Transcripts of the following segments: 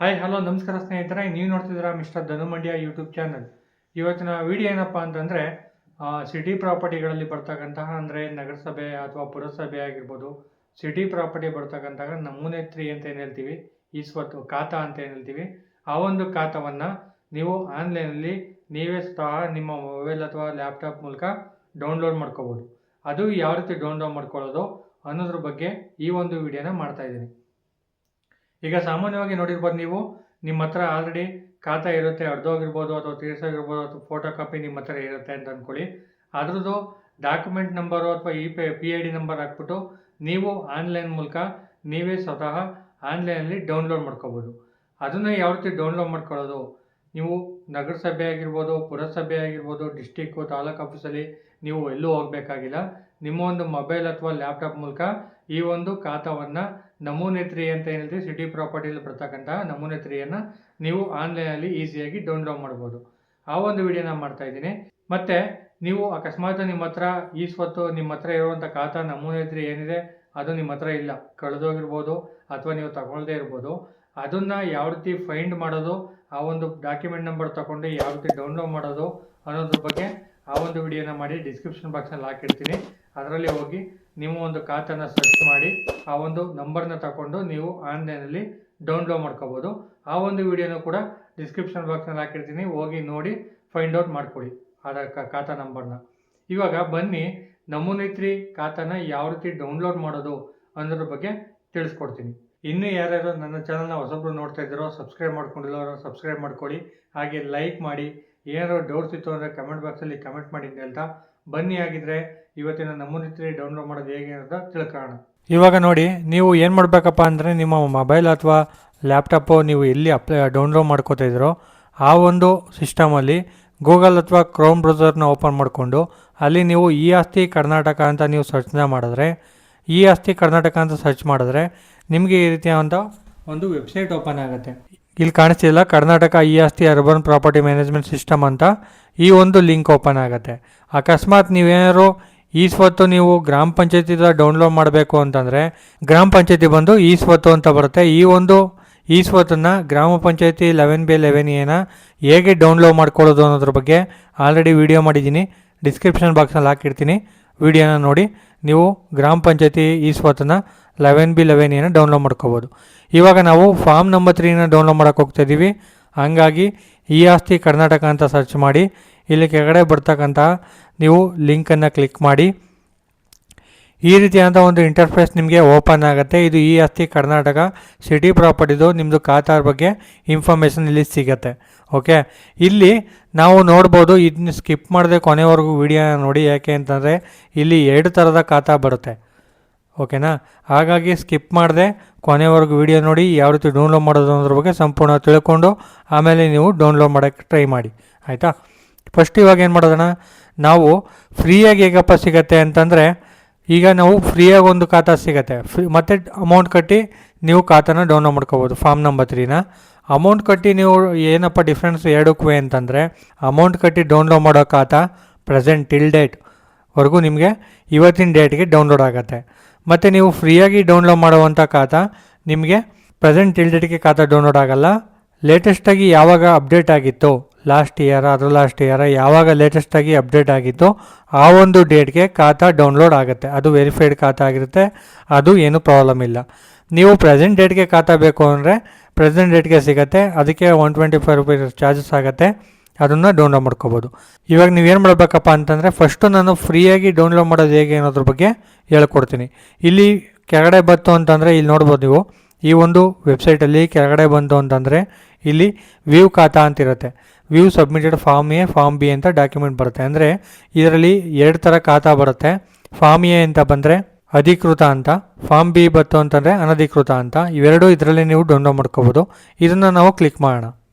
Hi hello ನಮಸ್ಕಾರ ಸ್ನೇಹಿತರೆ, ನೀವು ನೋಡ್ತಿದ್ದೀರಾ ಮಿಸ್ಟರ್ ಧನು ಮಂಡ್ಯ ಯೂಟ್ಯೂಬ್ ಚಾನಲ್. ಇವತ್ತಿನ ವಿಡಿಯೋ ಏನಪ್ಪ ಅಂತಂದರೆ, ಸಿಟಿ ಪ್ರಾಪರ್ಟಿಗಳಲ್ಲಿ ಬರ್ತಕ್ಕಂತಹ ಅಂದರೆ ನಗರಸಭೆ ಅಥವಾ ಪುರಸಭೆ ಆಗಿರ್ಬೋದು, ಸಿಟಿ ಪ್ರಾಪರ್ಟಿ ಬರ್ತಕ್ಕಂತಹ ನಮೂನೆ 3 ಅಂತ ಏನು ಹೇಳ್ತೀವಿ, ಈಸ್ವತ್ತು ಖಾತಾ ಅಂತ ಏನು ಹೇಳ್ತೀವಿ, ಆ ಒಂದು ಖಾತಾವನ್ನು ನೀವು ಆನ್ಲೈನಲ್ಲಿ ನೀವೇ ಸ್ವತಃ ನಿಮ್ಮ ಮೊಬೈಲ್ ಅಥವಾ ಲ್ಯಾಪ್ಟಾಪ್ ಮೂಲಕ ಡೌನ್ಲೋಡ್ ಮಾಡ್ಕೋಬೋದು. ಅದು ಯಾವ ರೀತಿ ಡೌನ್ಲೋಡ್ ಮಾಡ್ಕೊಳ್ಳೋದು ಅನ್ನೋದ್ರ ಬಗ್ಗೆ ಈ ಒಂದು ವಿಡಿಯೋನ ಮಾಡ್ತಾಯಿದ್ದೀನಿ. ಈಗ ಸಾಮಾನ್ಯವಾಗಿ ನೋಡಿರ್ಬೋದು, ನೀವು ನಿಮ್ಮ ಹತ್ರ ಆಲ್ರೆಡಿ ಖಾತಾ ಇರುತ್ತೆ, ಅರ್ಧೋಗಿರ್ಬೋದು ಅಥವಾ ತೀರ್ಸೋಗಿರ್ಬೋದು ಅಥವಾ ಫೋಟೋ ಕಾಪಿ ನಿಮ್ಮ ಹತ್ರ ಇರುತ್ತೆ ಅಂತ ಅಂದ್ಕೊಳ್ಳಿ. ಅದ್ರದ್ದು ಡಾಕ್ಯುಮೆಂಟ್ ನಂಬರು ಅಥವಾ PID ನಂಬರ್ ಹಾಕ್ಬಿಟ್ಟು ನೀವು ಆನ್ಲೈನ್ ಮೂಲಕ ನೀವೇ ಸ್ವತಃ ಆನ್ಲೈನಲ್ಲಿ ಡೌನ್ಲೋಡ್ ಮಾಡ್ಕೋಬೋದು. ಅದನ್ನು ಯಾವ ರೀತಿ ಡೌನ್ಲೋಡ್ ಮಾಡ್ಕೊಳ್ಳೋದು, ನೀವು ನಗರಸಭೆ ಆಗಿರ್ಬೋದು, ಪುರಸಭೆ ಆಗಿರ್ಬೋದು, ಡಿಸ್ಟಿಕ್ಕು, ತಾಲೂಕು ಆಫೀಸಲ್ಲಿ ನೀವು ಎಲ್ಲೂ ಹೋಗಬೇಕಾಗಿಲ್ಲ. ನಿಮ್ಮ ಒಂದು ಮೊಬೈಲ್ ಅಥವಾ ಲ್ಯಾಪ್ಟಾಪ್ ಮೂಲಕ ಈ ಒಂದು ಖಾತಾವನ್ನು ನಮೂನೆ 3 ಅಂತ ಹೇಳ್ತೀವಿ, ಸಿಟಿ ಪ್ರಾಪರ್ಟಿಯಲ್ಲಿ ಬರ್ತಕ್ಕಂಥ ನಮೂನೆ 3ಯನ್ನು ನೀವು ಆನ್ಲೈನಲ್ಲಿ ಈಸಿಯಾಗಿ ಡೌನ್ಲೋಡ್ ಮಾಡ್ಬೋದು. ಆ ಒಂದು ವಿಡಿಯೋನ ಮಾಡ್ತಾ ಇದ್ದೀನಿ. ಮತ್ತು ನೀವು ಅಕಸ್ಮಾತ್ ನಿಮ್ಮ ಹತ್ರ ಈ ಸ್ವತ್ತು ನಿಮ್ಮ ಹತ್ರ ಇರುವಂಥ ಖಾತಾ ನಮೂನೆ 3 ಏನಿದೆ ಅದು ನಿಮ್ಮ ಹತ್ರ ಇಲ್ಲ, ಕಳೆದೋಗಿರ್ಬೋದು ಅಥವಾ ನೀವು ತಗೊಳ್ಳದೇ ಇರ್ಬೋದು. ಅದನ್ನು ಯಾವ ರೀತಿ ಫೈಂಡ್ ಮಾಡೋದು, ಆ ಒಂದು ಡಾಕ್ಯುಮೆಂಟ್ ನಂಬರ್ ತಗೊಂಡು ಯಾವ ರೀತಿ ಡೌನ್ಲೋಡ್ ಮಾಡೋದು ಅನ್ನೋದ್ರ ಬಗ್ಗೆ ಆ ಒಂದು ವಿಡಿಯೋನ ಮಾಡಿ ಡಿಸ್ಕ್ರಿಪ್ಷನ್ ಬಾಕ್ಸಲ್ಲಿ ಹಾಕಿರ್ತೀನಿ. ಅದರಲ್ಲಿ ಹೋಗಿ ನೀವು ಒಂದು ಖಾತಾನ ಸರ್ಚ್ ಮಾಡಿ ಆ ಒಂದು ನಂಬರ್ನ ತಗೊಂಡು ನೀವು ಆನ್ಲೈನಲ್ಲಿ ಡೌನ್ಲೋಡ್ ಮಾಡ್ಕೋಬೋದು. ಆ ಒಂದು ವಿಡಿಯೋನೂ ಕೂಡ ಡಿಸ್ಕ್ರಿಪ್ಷನ್ ಬಾಕ್ಸ್ನಲ್ಲಿ ಹಾಕಿರ್ತೀನಿ, ಹೋಗಿ ನೋಡಿ ಫೈಂಡ್ ಔಟ್ ಮಾಡ್ಕೊಳ್ಳಿ ಖಾತಾ ನಂಬರ್ನ. ಇವಾಗ ಬನ್ನಿ, ನಮೂನೆ 3 ಖಾತಾನ ಯಾವ ರೀತಿ ಡೌನ್ಲೋಡ್ ಮಾಡೋದು ಅನ್ನೋದ್ರ ಬಗ್ಗೆ ತಿಳಿಸ್ಕೊಡ್ತೀನಿ. ಇನ್ನೂ ಯಾರ್ಯಾರು ನನ್ನ ಚಾನಲ್ನ ಹೊಸಬ್ರು ನೋಡ್ತಾ ಇದ್ದಾರೋ, ಸಬ್ಸ್ಕ್ರೈಬ್ ಮಾಡ್ಕೊಂಡಿಲ್ಲೋ ಸಬ್ಸ್ಕ್ರೈಬ್ ಮಾಡ್ಕೊಳ್ಳಿ. ಹಾಗೆ ಲೈಕ್ ಮಾಡಿ. ಏನಾದ್ರು ಡೌಟ್ಸ್ ಇತ್ತು ಅಂದರೆ ಕಮೆಂಟ್ ಬಾಕ್ಸಲ್ಲಿ ಕಮೆಂಟ್ ಮಾಡಿ ಅಂತ ಹೇಳ್ತಾ, ಬನ್ನಿ ಆಗಿದ್ರೆ ಇವತ್ತಿನ ನಮೂನೆ 3 ಡೌನ್ಲೋಡ್ ಮಾಡೋದು ಹೇಗೆ ಅಂತ ತಿಳ್ಕೊಳ್ಳೋಣ. ಇವಾಗ ನೋಡಿ, ನೀವು ಏನು ಮಾಡಬೇಕಪ್ಪ ಅಂದರೆ, ನಿಮ್ಮ ಮೊಬೈಲ್ ಅಥವಾ ಲ್ಯಾಪ್ಟಾಪು ನೀವು ಎಲ್ಲಿ ಡೌನ್ಲೋಡ್ ಮಾಡ್ಕೋತಾ ಇದ್ದೀರೋ ಆ ಒಂದು ಸಿಸ್ಟಮಲ್ಲಿ ಗೂಗಲ್ ಅಥವಾ ಕ್ರೋಮ್ ಬ್ರೌಸರ್ನ ಓಪನ್ ಮಾಡಿಕೊಂಡು ಅಲ್ಲಿ ನೀವು ಇ ಆಸ್ತಿ ಕರ್ನಾಟಕ ಅಂತ ನೀವು ಸರ್ಚ್ನ ಮಾಡಿದ್ರೆ, ಇ ಆಸ್ತಿ ಕರ್ನಾಟಕ ಅಂತ ಸರ್ಚ್ ಮಾಡಿದ್ರೆ ನಿಮಗೆ ಈ ರೀತಿಯಾದಂಥ ಒಂದು ವೆಬ್ಸೈಟ್ ಓಪನ್ ಆಗುತ್ತೆ. ಇಲ್ಲಿ ಕಾಣಿಸ್ತಿಲ್ಲ, ಕರ್ನಾಟಕ ಇ ಆಸ್ತಿ ಅರ್ಬನ್ ಪ್ರಾಪರ್ಟಿ ಮ್ಯಾನೇಜ್ಮೆಂಟ್ ಸಿಸ್ಟಮ್ ಅಂತ ಈ ಒಂದು ಲಿಂಕ್ ಓಪನ್ ಆಗುತ್ತೆ. ಅಕಸ್ಮಾತ್ ನೀವೇನಾದ್ರು ಈ ಸ್ವತ್ತು ನೀವು ಗ್ರಾಮ ಪಂಚಾಯತಿದ ಡೌನ್ಲೋಡ್ ಮಾಡಬೇಕು ಅಂತಂದರೆ ಗ್ರಾಮ ಪಂಚಾಯತಿ ಬಂದು ಈ ಸ್ವತ್ತು ಅಂತ ಬರುತ್ತೆ. ಈ ಒಂದು ಈ ಸ್ವತ್ತನ್ನು ಗ್ರಾಮ ಪಂಚಾಯತಿ 11/11 ಹೇಗೆ ಡೌನ್ಲೋಡ್ ಮಾಡ್ಕೊಳ್ಳೋದು ಅನ್ನೋದ್ರ ಬಗ್ಗೆ ಆಲ್ರೆಡಿ ವಿಡಿಯೋ ಮಾಡಿದ್ದೀನಿ, ಡಿಸ್ಕ್ರಿಪ್ಷನ್ ಬಾಕ್ಸಲ್ಲಿ ಹಾಕಿರ್ತೀನಿ. ವಿಡಿಯೋನ ನೋಡಿ ನೀವು ಗ್ರಾಮ ಪಂಚಾಯತಿ ಈ ಸ್ವತ್ತನ್ನು 11/11 ಡೌನ್ಲೋಡ್ ಮಾಡ್ಕೋಬೋದು. ಇವಾಗ ನಾವು ಫಾರ್ಮ್ ನಂಬರ್ 3ನ ಡೌನ್ಲೋಡ್ ಮಾಡೋಕ್ಕೆ ಹೋಗ್ತಾಯಿದ್ದೀವಿ. ಹಂಗಾಗಿ ಇ ಆಸ್ತಿ ಕರ್ನಾಟಕ ಅಂತ ಸರ್ಚ್ ಮಾಡಿ ಇಲ್ಲಿ ಕೆಳಗಡೆ ಬರ್ತಕ್ಕಂಥ ನೀವು ಲಿಂಕನ್ನು ಕ್ಲಿಕ್ ಮಾಡಿ. ಈ ರೀತಿಯಾದ ಒಂದು ಇಂಟರ್ಫೇಸ್ ನಿಮಗೆ ಓಪನ್ ಆಗುತ್ತೆ. ಇದು ಇ ಆಸ್ತಿ ಕರ್ನಾಟಕ ಸಿಟಿ ಪ್ರಾಪರ್ಟಿದು ನಿಮ್ಮದು ಖಾತಾ ಬಗ್ಗೆ ಇನ್ಫಾರ್ಮೇಷನ್ ಇಲ್ಲಿ ಸಿಗುತ್ತೆ. ಓಕೆ, ಇಲ್ಲಿ ನಾವು ನೋಡ್ಬೋದು, ಇದನ್ನ ಸ್ಕಿಪ್ ಮಾಡದೆ ಕೊನೆವರೆಗೂ ವಿಡಿಯೋನ ನೋಡಿ. ಯಾಕೆ ಅಂತಂದರೆ ಇಲ್ಲಿ 2 ಥರದ ಖಾತಾ ಬರುತ್ತೆ. ಓಕೆನಾ, ಹಾಗಾಗಿ ಸ್ಕಿಪ್ ಮಾಡದೆ ಕೊನೆವರೆಗೂ ವಿಡಿಯೋ ನೋಡಿ, ಯಾವ ರೀತಿ ಡೌನ್ಲೋಡ್ ಮಾಡೋದು ಅನ್ನೋದ್ರ ಬಗ್ಗೆ ಸಂಪೂರ್ಣ ತಿಳ್ಕೊಂಡು ಆಮೇಲೆ ನೀವು ಡೌನ್ಲೋಡ್ ಮಾಡೋಕ್ಕೆ ಟ್ರೈ ಮಾಡಿ, ಆಯಿತಾ. ಫಸ್ಟ್ ಇವಾಗ ಏನು ಮಾಡೋದಣ್ಣ, ನಾವು ಫ್ರೀಯಾಗಿ ಹೇಗಪ್ಪ ಸಿಗುತ್ತೆ ಅಂತಂದರೆ, ಈಗ ನಾವು ಫ್ರೀಯಾಗಿ ಒಂದು ಖಾತಾ ಸಿಗುತ್ತೆ, ಮತ್ತು ಅಮೌಂಟ್ ಕಟ್ಟಿ ನೀವು ಖಾತಾನ ಡೌನ್ಲೋಡ್ ಮಾಡ್ಕೋಬೋದು. ಫಾರ್ಮ್ ನಂಬರ್ 3ನ ಅಮೌಂಟ್ ಕಟ್ಟಿ ನೀವು ಏನಪ್ಪ ಡಿಫ್ರೆನ್ಸ್ ಎರಡಕ್ಕೂ ಅಂತಂದರೆ, ಅಮೌಂಟ್ ಕಟ್ಟಿ ಡೌನ್ಲೋಡ್ ಮಾಡೋ ಖಾತಾ ಪ್ರೆಸೆಂಟ್ ಟಿಲ್ ಡೇಟ್ವರೆಗೂ ನಿಮಗೆ ಇವತ್ತಿನ ಡೇಟ್ಗೆ ಡೌನ್ಲೋಡ್ ಆಗುತ್ತೆ. ಮತ್ತು ನೀವು ಫ್ರೀಯಾಗಿ ಡೌನ್ಲೋಡ್ ಮಾಡುವಂಥ ಖಾತಾ ನಿಮಗೆ ಪ್ರೆಸೆಂಟ್ ಟಿಲ್ ಡೇಟ್ಗೆ ಖಾತಾ ಡೌನ್ಲೋಡ್ ಆಗೋಲ್ಲ. ಲೇಟೆಸ್ಟಾಗಿ ಯಾವಾಗ ಅಪ್ಡೇಟ್ ಆಗಿತ್ತು, ಲಾಸ್ಟ್ ಇಯರ್ ಯಾವಾಗ ಲೇಟೆಸ್ಟಾಗಿ ಅಪ್ಡೇಟ್ ಆಗಿತ್ತು ಆ ಒಂದು ಡೇಟ್ಗೆ ಖಾತಾ ಡೌನ್ಲೋಡ್ ಆಗುತ್ತೆ. ಅದು ವೆರಿಫೈಡ್ ಖಾತಾ ಆಗಿರುತ್ತೆ, ಅದು ಏನೂ ಪ್ರಾಬ್ಲಮ್ ಇಲ್ಲ. ನೀವು ಪ್ರೆಸೆಂಟ್ ಡೇಟ್ಗೆ ಖಾತಾ ಬೇಕು ಅಂದರೆ ಪ್ರೆಸೆಂಟ್ ಡೇಟ್ಗೆ ಸಿಗುತ್ತೆ, ಅದಕ್ಕೆ 125 ರೂಪೀಸ್ ಚಾರ್ಜಸ್ ಆಗುತ್ತೆ. ಅದನ್ನು ಡೌನ್ಲೋಡ್ ಮಾಡ್ಕೋಬೋದು. ಇವಾಗ ನೀವೇನು ಮಾಡಬೇಕಪ್ಪ ಅಂತಂದರೆ, ಫಸ್ಟು ನಾನು ಫ್ರೀಯಾಗಿ ಡೌನ್ಲೋಡ್ ಮಾಡೋದು ಹೇಗೆ ಅನ್ನೋದ್ರ ಬಗ್ಗೆ ಹೇಳ್ಕೊಡ್ತೀನಿ. ಇಲ್ಲಿ ಕೆಳಗಡೆ ಬಂತು ಅಂತಂದರೆ ಇಲ್ಲಿ ನೋಡ್ಬೋದು ನೀವು, ಈ ಒಂದು ವೆಬ್ಸೈಟಲ್ಲಿ ಕೆಳಗಡೆ ಬಂತು ಅಂತಂದರೆ ಇಲ್ಲಿ ವ್ಯೂ ಖಾತಾ ಅಂತಿರುತ್ತೆ. View submitted form A, form B ಅಂತ ಡಾಕ್ಯುಮೆಂಟ್ ಬರುತ್ತೆ. ಅಂದರೆ ಇದರಲ್ಲಿ 2 ಥರ ಖಾತಾ ಬರುತ್ತೆ. ಫಾರ್ಮ್ ಎ ಅಂತ ಬಂದರೆ ಅಧಿಕೃತ ಅಂತ, ಫಾರ್ಮ್ ಬಿ ಬಂತು ಅಂತಂದರೆ ಅನಧಿಕೃತ ಅಂತ. ಇವೆರಡು ಇದರಲ್ಲಿ ನೀವು ಡೌನ್ಲೋಡ್ ಮಾಡ್ಕೋಬೋದು. ಇದನ್ನು ನಾವು ಕ್ಲಿಕ್ ಮಾಡೋಣ.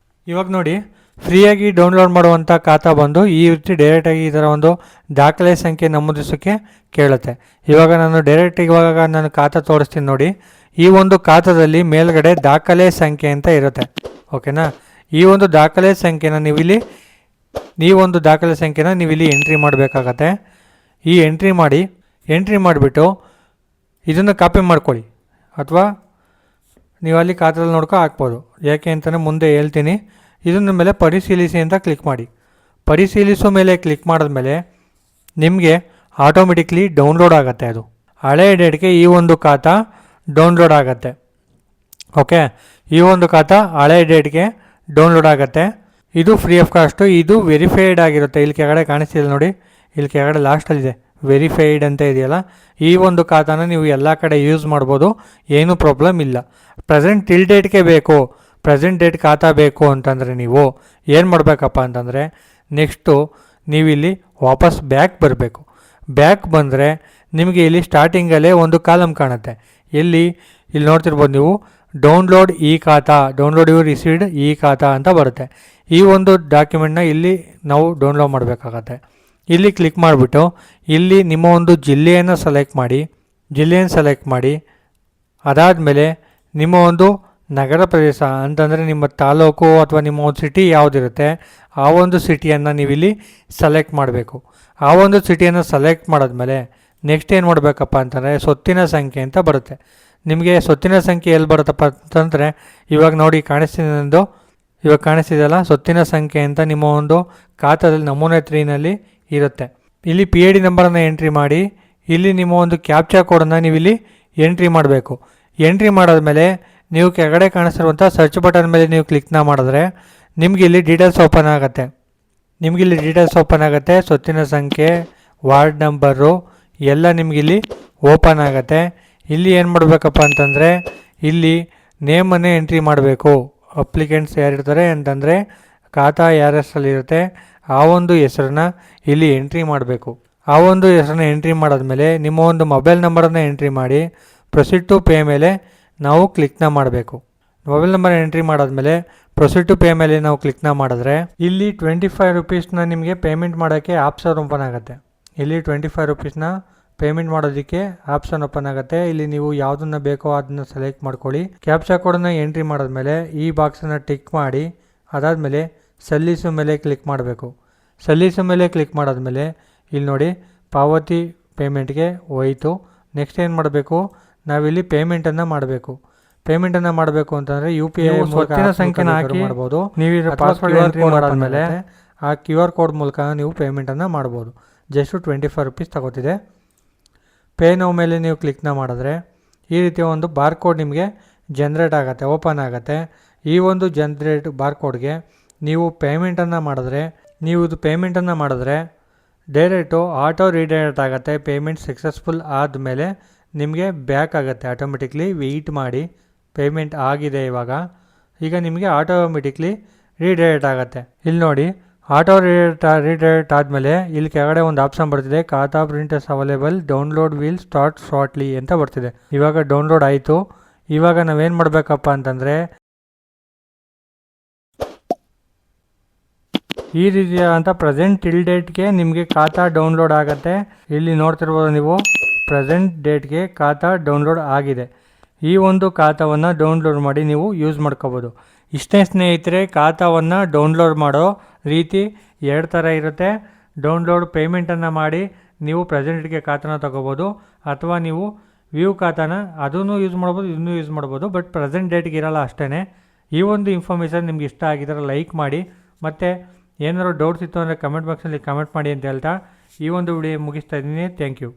ಇವಾಗ ನೋಡಿ, ಫ್ರೀಯಾಗಿ ಡೌನ್ಲೋಡ್ ಮಾಡುವಂಥ ಖಾತಾ ಬಂದು ಈ ರೀತಿ ಡೈರೆಕ್ಟಾಗಿ ಇದರ ಒಂದು ದಾಖಲೆ ಸಂಖ್ಯೆ ನಮೂದಿಸೋಕ್ಕೆ ಕೇಳುತ್ತೆ. ಇವಾಗ ನಾನು ಇವಾಗ ನಾನು ಖಾತಾ ತೋರಿಸ್ತೀನಿ ನೋಡಿ. ಈ ಒಂದು ಖಾತಾದಲ್ಲಿ ಮೇಲ್ಗಡೆ ದಾಖಲೆ ಸಂಖ್ಯೆ ಅಂತ ಇರುತ್ತೆ. ಓಕೆನಾ, ಈ ಒಂದು ದಾಖಲೆ ಸಂಖ್ಯೆನ ನೀವಿಲ್ಲಿ ಎಂಟ್ರಿ ಮಾಡಬೇಕಾಗತ್ತೆ. ಈ ಎಂಟ್ರಿ ಮಾಡಿಬಿಟ್ಟು ಇದನ್ನು ಕಾಪಿ ಮಾಡ್ಕೊಳ್ಳಿ ಅಥವಾ ನೀವು ಅಲ್ಲಿ ಖಾತೆಯಲ್ಲಿ ನೋಡ್ಕೊ ಹಾಕ್ಬೋದು. ಯಾಕೆ ಅಂತಲೇ ಮುಂದೆ ಹೇಳ್ತೀನಿ. ಇದನ್ನ ಮೇಲೆ ಪರಿಶೀಲಿಸಿ ಅಂತ ಕ್ಲಿಕ್ ಮಾಡಿ. ಪರಿಶೀಲಿಸೋ ಮೇಲೆ ಕ್ಲಿಕ್ ಮಾಡಿದ್ಮೇಲೆ ನಿಮಗೆ ಆಟೋಮೆಟಿಕ್ಲಿ ಡೌನ್ಲೋಡ್ ಆಗುತ್ತೆ. ಅದು ಹಳೆಯ ಡೇಟ್ಗೆ ಈ ಒಂದು ಖಾತಾ ಡೌನ್ಲೋಡ್ ಆಗುತ್ತೆ. ಓಕೆ, ಈ ಒಂದು ಖಾತಾ ಹಳೆಯ ಡೇಟ್ಗೆ ಡೌನ್ಲೋಡ್ ಆಗುತ್ತೆ. ಇದು ಫ್ರೀ ಆಫ್ ಕಾಸ್ಟು. ಇದು ವೆರಿಫೈಡ್ ಆಗಿರುತ್ತೆ. ಇಲ್ಲಿ ಕೆಳಗಡೆ ಕಾಣಿಸ್ತಿಲ್ಲ ನೋಡಿ, ಇಲ್ಲಿ ಕೆಳಗಡೆ ಲಾಸ್ಟಲ್ಲಿದೆ ವೆರಿಫೈಡ್ ಅಂತ ಇದೆಯಲ್ಲ, ಈ ಒಂದು ಖಾತಾನ ನೀವು ಎಲ್ಲ ಕಡೆ ಯೂಸ್ ಮಾಡ್ಬೋದು, ಏನೂ ಪ್ರಾಬ್ಲಮ್ ಇಲ್ಲ. ಪ್ರೆಸೆಂಟ್ ಟಿಲ್ ಡೇಟ್ಗೆ ಬೇಕು, ಪ್ರೆಸೆಂಟ್ ಡೇಟ್ ಖಾತಾ ಬೇಕು ಅಂತಂದರೆ ನೀವು ಏನು ಮಾಡಬೇಕಪ್ಪ ಅಂತಂದರೆ ನೆಕ್ಸ್ಟು ನೀವಿಲ್ಲಿ ವಾಪಸ್ ಬ್ಯಾಕ್ ಬರಬೇಕು. ಬ್ಯಾಕ್ ಬಂದರೆ ನಿಮಗೆ ಇಲ್ಲಿ ಸ್ಟಾರ್ಟಿಂಗಲ್ಲೇ ಒಂದು ಕಾಲಮ್ ಕಾಣುತ್ತೆ. ಇಲ್ಲಿ ನೋಡ್ತಿರ್ಬೋದು ನೀವು, ಡೌನ್ಲೋಡ್ ಈ ಖಾತಾ, ಡೌನ್ಲೋಡ್ ಯು ರಿಸೀವ್ಡ್ ಈ ಖಾತಾ ಅಂತ ಬರುತ್ತೆ. ಈ ಒಂದು ಡಾಕ್ಯುಮೆಂಟ್ನ ಇಲ್ಲಿ ನಾವು ಡೌನ್ಲೋಡ್ ಮಾಡಬೇಕಾಗತ್ತೆ. ಇಲ್ಲಿ ಕ್ಲಿಕ್ ಮಾಡಿಬಿಟ್ಟು ಇಲ್ಲಿ ನಿಮ್ಮ ಒಂದು ಜಿಲ್ಲೆಯನ್ನು ಸೆಲೆಕ್ಟ್ ಮಾಡಿ, ಅದಾದಮೇಲೆ ನಿಮ್ಮ ಒಂದು ನಗರ ಪ್ರದೇಶ ಅಂತಂದರೆ ನಿಮ್ಮ ತಾಲೂಕು ಅಥವಾ ನಿಮ್ಮ ಒಂದು ಸಿಟಿ ಯಾವುದಿರುತ್ತೆ ಆ ಒಂದು ಸಿಟಿಯನ್ನು ನೀವಿಲ್ಲಿ ಸೆಲೆಕ್ಟ್ ಮಾಡಬೇಕು. ಆ ಒಂದು ಸಿಟಿಯನ್ನು ಸೆಲೆಕ್ಟ್ ಮಾಡಿದ್ಮೇಲೆ ನೆಕ್ಸ್ಟ್ ಏನು ಮಾಡಬೇಕಪ್ಪ ಅಂತಂದರೆ ಸ್ವತ್ತಿನ ಸಂಖ್ಯೆ ಅಂತ ಬರುತ್ತೆ. ನಿಮಗೆ ಸ್ವತ್ತಿನ ಸಂಖ್ಯೆ ಎಲ್ಲಿ ಬರುತ್ತಪ್ಪ ಅಂತಂದರೆ ಇವಾಗ ನೋಡಿ ಕಾಣಿಸ್ತಿದೆಯಲ್ಲ ಸ್ವತ್ತಿನ ಸಂಖ್ಯೆ ಅಂತ ನಿಮ್ಮ ಒಂದು ಖಾತಾದಲ್ಲಿ ನಮೂನೆ 3ನಲ್ಲಿ ಇರುತ್ತೆ. ಇಲ್ಲಿ PID ನಂಬರನ್ನು ಎಂಟ್ರಿ ಮಾಡಿ, ಇಲ್ಲಿ ನಿಮ್ಮ ಒಂದು ಕ್ಯಾಪ್ಚಾ ಕೋಡನ್ನು ನೀವು ಇಲ್ಲಿ ಎಂಟ್ರಿ ಮಾಡಬೇಕು. ಎಂಟ್ರಿ ಮಾಡಾದ್ಮೇಲೆ ನೀವು ಕೆಳಗಡೆ ಕಾಣಿಸ್ತಿರುವಂಥ ಸರ್ಚ್ ಬಟನ್ ಮೇಲೆ ನೀವು ಕ್ಲಿಕ್ನ ಮಾಡಿದ್ರೆ ನಿಮಗೆ ಇಲ್ಲಿ ಡೀಟೇಲ್ಸ್ ಓಪನ್ ಆಗುತ್ತೆ. ಸ್ವತ್ತಿನ ಸಂಖ್ಯೆ, ವಾರ್ಡ್ ನಂಬರು ಎಲ್ಲ ನಿಮಗಿಲ್ಲಿ ಓಪನ್ ಆಗುತ್ತೆ. ಇಲ್ಲಿ ಏನು ಮಾಡಬೇಕಪ್ಪ ಅಂತಂದರೆ ಇಲ್ಲಿ ನೇಮನ್ನೇ ಎಂಟ್ರಿ ಮಾಡಬೇಕು. ಅಪ್ಲಿಕೆಂಟ್ಸ್ ಯಾರಿರ್ತಾರೆ ಅಂತಂದರೆ ಖಾತಾ ಯಾರ ಹೆಸರಲ್ಲಿರುತ್ತೆ ಆ ಒಂದು ಹೆಸರನ್ನ ಇಲ್ಲಿ ಎಂಟ್ರಿ ಮಾಡಬೇಕು. ಆ ಒಂದು ಹೆಸರನ್ನ ಎಂಟ್ರಿ ಮಾಡಾದ್ಮೇಲೆ ನಿಮ್ಮ ಒಂದು ಮೊಬೈಲ್ ನಂಬರನ್ನು ಎಂಟ್ರಿ ಮಾಡಿ ಪ್ರೊಸೀಡ್ ಟು ಪೇ ಮೇಲೆ ನಾವು ಕ್ಲಿಕ್ನ ಮಾಡಬೇಕು. ಮೊಬೈಲ್ ನಂಬರ್ ಎಂಟ್ರಿ ಮಾಡಾದ್ಮೇಲೆ ಪ್ರೊಸೀಡ್ ಟು ಪೇ ಮೇಲೆ ನಾವು ಕ್ಲಿಕ್ನ ಮಾಡಿದ್ರೆ ಇಲ್ಲಿ 25 ರೂಪೀಸ್ನ ನಿಮಗೆ ಪೇಮೆಂಟ್ ಮಾಡೋಕ್ಕೆ ಆಪ್ಷನ್ ಓಪನ್ ಆಗುತ್ತೆ. ಇಲ್ಲಿ 25 ರೂಪೀಸ್ನ ಪೇಮೆಂಟ್ ಮಾಡೋದಕ್ಕೆ ಆಪ್ಷನ್ ಓಪನ್ ಆಗುತ್ತೆ. ಇಲ್ಲಿ ನೀವು ಯಾವುದನ್ನು ಬೇಕೋ ಅದನ್ನು ಸೆಲೆಕ್ಟ್ ಮಾಡ್ಕೊಳ್ಳಿ. ಕ್ಯಾಪ್ಚಾ ಕೋಡನ್ನು ಎಂಟ್ರಿ ಮಾಡಿದ್ಮೇಲೆ ಈ ಬಾಕ್ಸನ್ನು ಟಿಕ್ ಮಾಡಿ, ಅದಾದಮೇಲೆ ಸಲ್ಲಿಸು ಮೇಲೆ ಕ್ಲಿಕ್ ಮಾಡಬೇಕು. ಸಲ್ಲಿಸು ಮೇಲೆ ಕ್ಲಿಕ್ ಮಾಡಾದ್ಮೇಲೆ ಇಲ್ಲಿ ನೋಡಿ ಪಾವತಿ ಪೇಮೆಂಟ್ಗೆ ಹೋಯಿತು. ನೆಕ್ಸ್ಟ್ ಏನು ಮಾಡಬೇಕು, ನಾವಿಲ್ಲಿ ಪೇಮೆಂಟನ್ನು ಮಾಡಬೇಕು. ಅಂತಂದರೆ UPI ಸ್ವತ್ತಿನ ಸಂಖ್ಯೆನ ಹಾಕಿ ಮಾಡ್ಬೋದು. ನೀವು ಪಾಸ್ವರ್ಡ್ ಎಂಟ್ರಿ ಮಾಡಾದ್ಮೇಲೆ ಆ QR ಕೋಡ್ ಮೂಲಕ ನೀವು ಪೇಮೆಂಟನ್ನು ಮಾಡ್ಬೋದು. ಜಸ್ಟ್ 25 ರೂಪೀಸ್ ತಗೋತಿದೆ. ಪೇ ನೋ ಮೇಲೆ ನೀವು ಕ್ಲಿಕ್ನ ಮಾಡಿದ್ರೆ ಈ ರೀತಿಯ ಒಂದು ಬಾರ್ಕೋಡ್ ನಿಮಗೆ ಜನ್ರೇಟ್ ಆಗುತ್ತೆ, ಓಪನ್ ಆಗುತ್ತೆ. ಈ ಒಂದು ಜನ್ರೇಟ್ ಬಾರ್ಕೋಡ್ಗೆ ನೀವು ಪೇಮೆಂಟನ್ನು ಮಾಡಿದ್ರೆ ಡೈರೆಕ್ಟು ಆಟೋ ರೀಡೈರೆಕ್ಟ್ ಆಗುತ್ತೆ. ಪೇಮೆಂಟ್ ಸಕ್ಸಸ್ಫುಲ್ ಆದಮೇಲೆ ನಿಮಗೆ ಬ್ಯಾಕ್ ಆಗುತ್ತೆ. ಆಟೋಮೆಟಿಕ್ಲಿ ವೆಯ್ಟ್ ಮಾಡಿ, ಪೇಮೆಂಟ್ ಆಗಿದೆ ಈಗ ನಿಮಗೆ ಆಟೋಮೆಟಿಕ್ಲಿ ರೀಡೈರೆಕ್ಟ್ ಆಗುತ್ತೆ. ಇಲ್ಲಿ ನೋಡಿ ಆಟೋ ರೀಡೈರೆಕ್ಟ್ ಆದಮೇಲೆ ಇಲ್ಲಿ ಕೆಳಗಡೆ ಒಂದು ಆಪ್ಷನ್ ಬರ್ತಿದೆ, ಖಾತಾ printers available, download will start shortly ಅಂತ ಬರ್ತಿದೆ. ಇವಾಗ ಡೌನ್ಲೋಡ್ ಆಯಿತು. ಇವಾಗ ನಾವೇನು ಮಾಡಬೇಕಪ್ಪ ಅಂತಂದರೆ ಈ ರೀತಿಯಾದಂಥ ಪ್ರೆಸೆಂಟ್ ಟಿಲ್ ಡೇಟ್ಗೆ ನಿಮಗೆ ಖಾತಾ ಡೌನ್ಲೋಡ್ ಆಗುತ್ತೆ. ಇಲ್ಲಿ ನೋಡ್ತಿರ್ಬೋದು ನೀವು, ಪ್ರೆಸೆಂಟ್ ಡೇಟ್ಗೆ ಖಾತಾ ಡೌನ್ಲೋಡ್ ಆಗಿದೆ. ಈ ಒಂದು ಖಾತಾವನ್ನು ಡೌನ್ಲೋಡ್ ಮಾಡಿ ನೀವು ಯೂಸ್ ಮಾಡ್ಕೋಬೋದು. ಇಷ್ಟೇ ಸ್ನೇಹಿತರೆ, ಖಾತಾವನ್ನು ಡೌನ್ಲೋಡ್ ಮಾಡೋ ರೀತಿ 2 ಥರ ಇರುತ್ತೆ. ಡೌನ್ಲೋಡ್ ಪೇಮೆಂಟನ್ನು ಮಾಡಿ ನೀವು ಪ್ರೆಸೆಂಟ್ಗೆ ಖಾತಾನ ತೊಗೋಬೋದು, ಅಥವಾ ನೀವು ವ್ಯೂ ಖಾತಾನ ಅದನ್ನು ಯೂಸ್ ಮಾಡ್ಬೋದು, ಇದನ್ನು ಯೂಸ್ ಮಾಡ್ಬೋದು. ಬಟ್ ಪ್ರೆಸೆಂಟ್ ಡೇಟ್ಗೆ ಇರಲ್ಲ ಅಷ್ಟೇ. ಈ ಒಂದು ಇನ್ಫಾರ್ಮೇಷನ್ ನಿಮ್ಗೆ ಇಷ್ಟ ಆಗಿದ್ರೆ ಲೈಕ್ ಮಾಡಿ, ಮತ್ತು ಏನಾದರೂ ಡೌಟ್ಸ್ ಇತ್ತು ಅಂದರೆ ಕಮೆಂಟ್ ಬಾಕ್ಸಲ್ಲಿ ಕಮೆಂಟ್ ಮಾಡಿ ಅಂತ ಹೇಳ್ತಾ ಈ ಒಂದು ವಿಡಿಯೋ ಮುಗಿಸ್ತಾ ಇದ್ದೀನಿ. Thank you.